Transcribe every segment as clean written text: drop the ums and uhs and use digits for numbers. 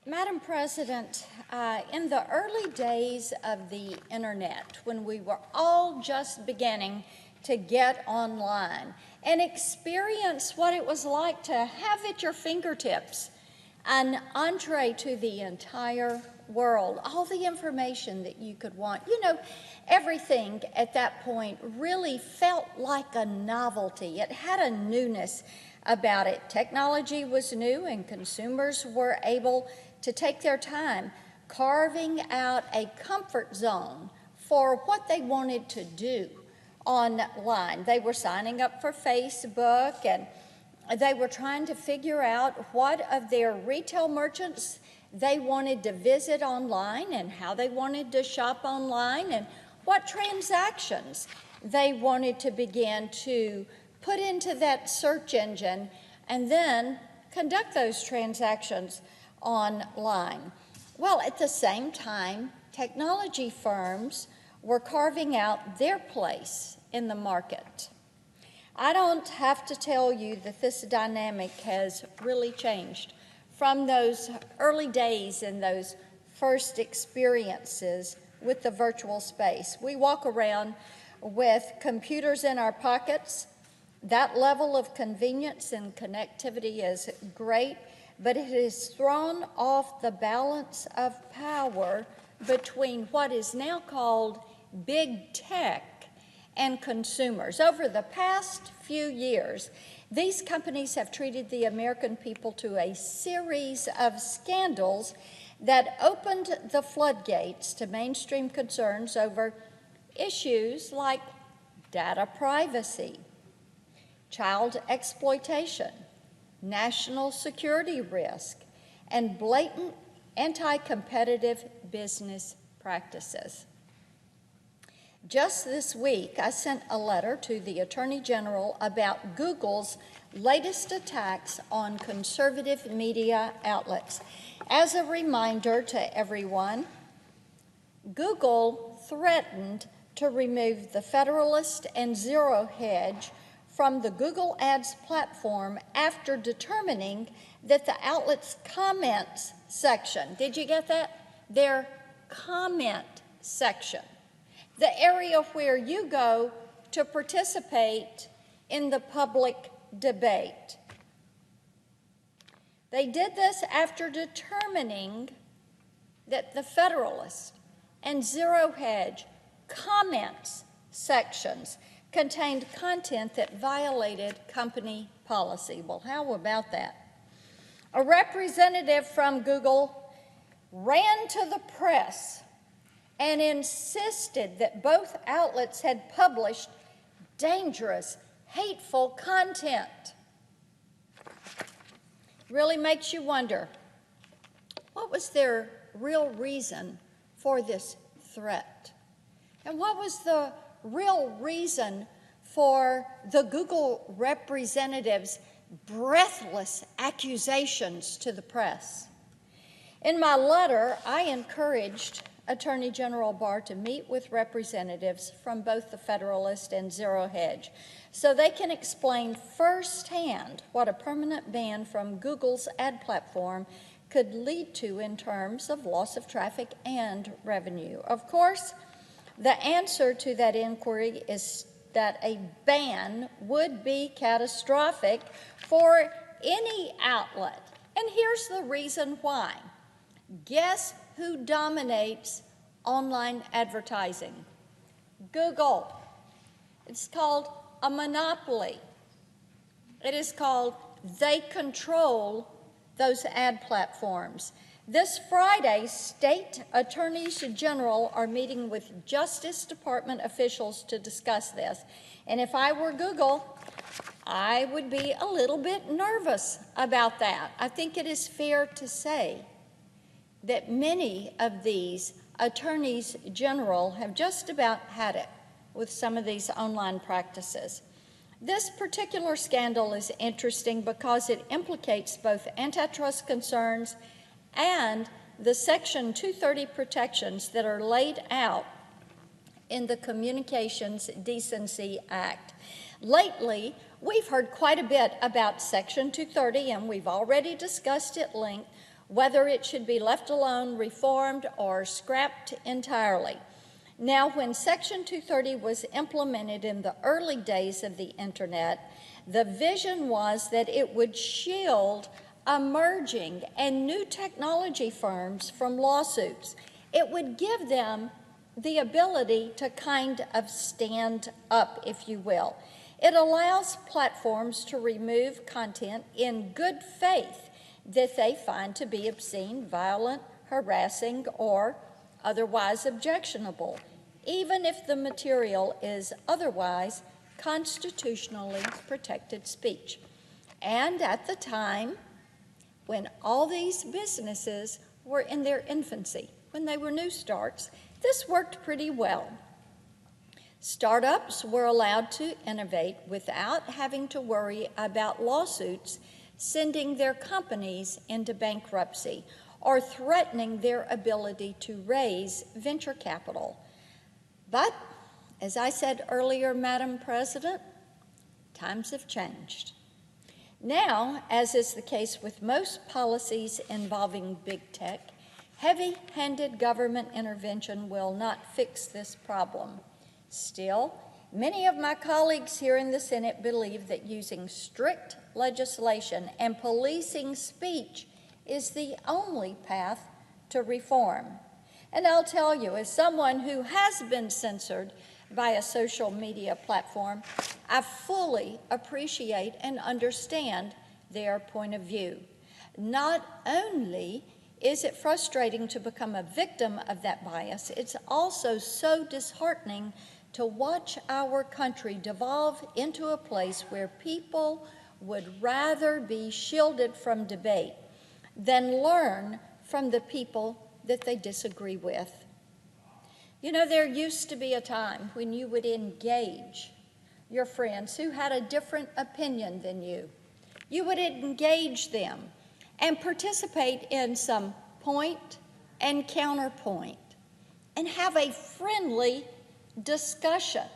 Madam President, in the early days of the internet, when we were all just beginning to get online and experience what it was like to have at your fingertips an entree to the entire world, all the information that you could want. You know, everything at that point really felt like a novelty. It had a newness about it. Technology was new and consumers were able to take their time carving out a comfort zone for what they wanted to do online. They were signing up for Facebook, and they were trying to figure out what of their retail merchants they wanted to visit online and how they wanted to shop online and what transactions they wanted to begin to put into that search engine and then conduct those transactions online. Well, at the same time, technology firms were carving out their place in the market. I don't have to tell you that this dynamic has really changed from those early days and those first experiences with the virtual space. We walk around with computers in our pockets. That level of convenience and connectivity is great, but it has thrown off the balance of power between what is now called big tech and consumers. Over the past few years, these companies have treated the American people to a series of scandals that opened the floodgates to mainstream concerns over issues like data privacy, child exploitation, national security risk, and blatant anti-competitive business practices. Just this week, I sent a letter to the Attorney General about Google's latest attacks on conservative media outlets. As a reminder to everyone, Google threatened to remove the Federalist and Zero Hedge from the Google Ads platform after determining that the outlet's comments section, did you get that? Their comment section, the area where you go to participate in the public debate. They did this after determining that the Federalist and Zero Hedge comments sections contained content that violated company policy. Well, how about that? A representative from Google ran to the press and insisted that both outlets had published dangerous, hateful content. Really makes you wonder, what was their real reason for this threat? And what was the real reason for the Google representatives' breathless accusations to the press? In my letter, I encouraged Attorney General Barr to meet with representatives from both the Federalist and Zero Hedge so they can explain firsthand what a permanent ban from Google's ad platform could lead to in terms of loss of traffic and revenue. Of course, the answer to that inquiry is that a ban would be catastrophic for any outlet. And here's the reason why. Guess who dominates online advertising? Google. It's called a monopoly. It is called they control those ad platforms. This Friday, state attorneys general are meeting with Justice Department officials to discuss this. And if I were Google, I would be a little bit nervous about that. I think it is fair to say that many of these attorneys general have just about had it with some of these online practices. This particular scandal is interesting because it implicates both antitrust concerns and the Section 230 protections that are laid out in the Communications Decency Act. Lately, we've heard quite a bit about Section 230, and we've already discussed at length whether it should be left alone, reformed, or scrapped entirely. Now, when Section 230 was implemented in the early days of the Internet, the vision was that it would shield emerging and new technology firms from lawsuits. It would give them the ability to kind of stand up, if you will. It allows platforms to remove content in good faith that they find to be obscene, violent, harassing, or otherwise objectionable, even if the material is otherwise constitutionally protected speech. And at the time when all these businesses were in their infancy, when they were new starts, this worked pretty well. Startups were allowed to innovate without having to worry about lawsuits sending their companies into bankruptcy or threatening their ability to raise venture capital. But, as I said earlier, Madam President, times have changed. Now, as is the case with most policies involving big tech, heavy-handed government intervention will not fix this problem. Still, many of my colleagues here in the Senate believe that using strict legislation and policing speech is the only path to reform. And I'll tell you, as someone who has been censored by a social media platform, I fully appreciate and understand their point of view. Not only is it frustrating to become a victim of that bias, it's also so disheartening to watch our country devolve into a place where people would rather be shielded from debate than learn from the people that they disagree with. You know, there used to be a time when you would engage your friends who had a different opinion than you. You would engage them and participate in some point and counterpoint and have a friendly discussion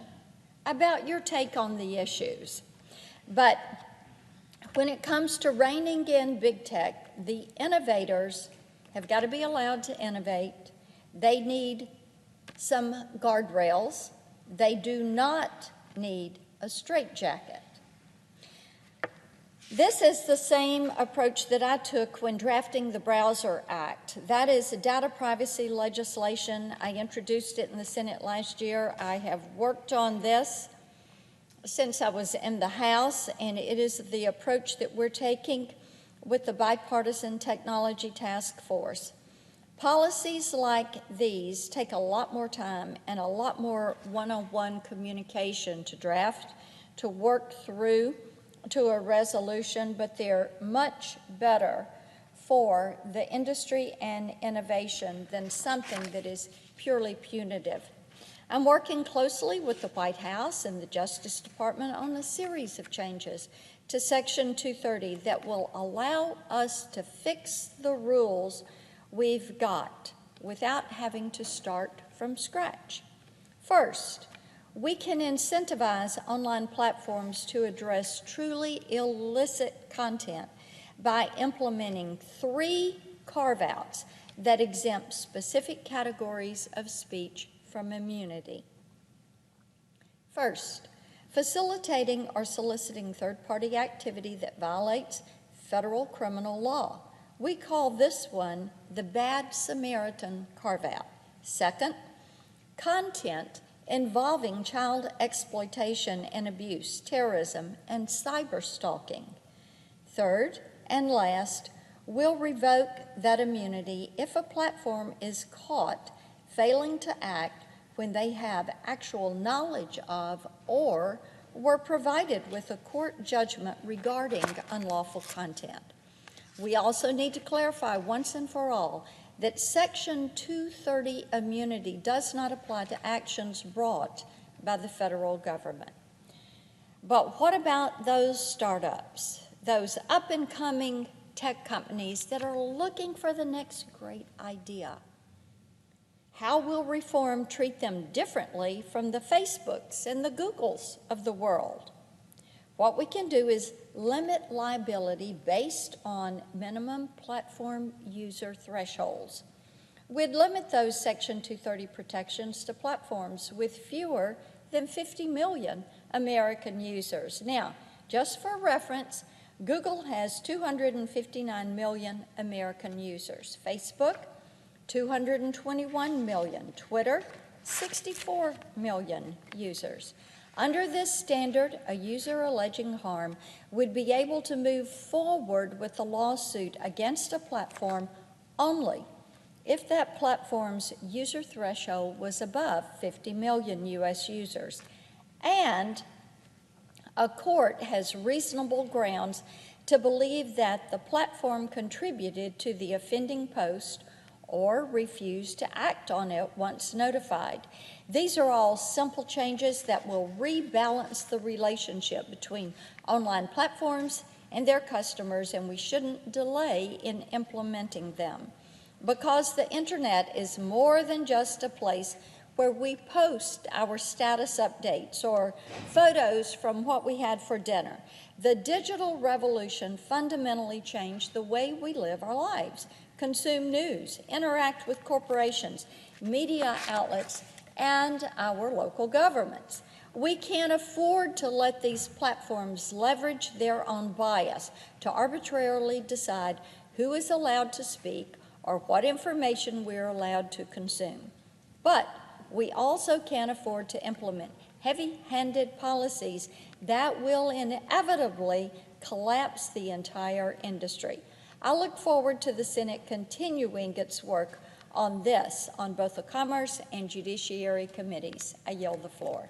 about your take on the issues. But when it comes to reining in big tech, the innovators have got to be allowed to innovate. They need some guardrails. They do not need a straitjacket. This is the same approach that I took when drafting the Browser Act. That is data privacy legislation. I introduced it in the Senate last year. I have worked on this since I was in the House, and it is the approach that we're taking with the Bipartisan Technology Task Force. Policies like these take a lot more time and a lot more one-on-one communication to draft, to work through to a resolution, but they're much better for the industry and innovation than something that is purely punitive. I'm working closely with the White House and the Justice Department on a series of changes to Section 230 that will allow us to fix the rules we've got without having to start from scratch. First, we can incentivize online platforms to address truly illicit content by implementing 3 carve-outs that exempt specific categories of speech from immunity. First, facilitating or soliciting third-party activity that violates federal criminal law. We call this one the Bad Samaritan carve-out. Second, content involving child exploitation and abuse, terrorism, and cyberstalking. Third and last, we'll revoke that immunity if a platform is caught failing to act when they have actual knowledge of or were provided with a court judgment regarding unlawful content. We also need to clarify once and for all that Section 230 immunity does not apply to actions brought by the federal government. But what about those startups, those up-and-coming tech companies that are looking for the next great idea? How will reform treat them differently from the Facebooks and the Googles of the world? What we can do is limit liability based on minimum platform user thresholds. We'd limit those Section 230 protections to platforms with fewer than 50 million American users. Now, just for reference, Google has 259 million American users. Facebook, 221 million. Twitter, 64 million users. Under this standard, a user alleging harm would be able to move forward with a lawsuit against a platform only if that platform's user threshold was above 50 million US users, and a court has reasonable grounds to believe that the platform contributed to the offending post or refused to act on it once notified. These are all simple changes that will rebalance the relationship between online platforms and their customers, and we shouldn't delay in implementing them. Because the internet is more than just a place where we post our status updates or photos from what we had for dinner. The digital revolution fundamentally changed the way we live our lives, consume news, interact with corporations, media outlets, and our local governments. We can't afford to let these platforms leverage their own bias to arbitrarily decide who is allowed to speak or what information we're allowed to consume. But we also can't afford to implement heavy-handed policies that will inevitably collapse the entire industry. I look forward to the Senate continuing its work on this on both the Commerce and Judiciary committees. I yield the floor.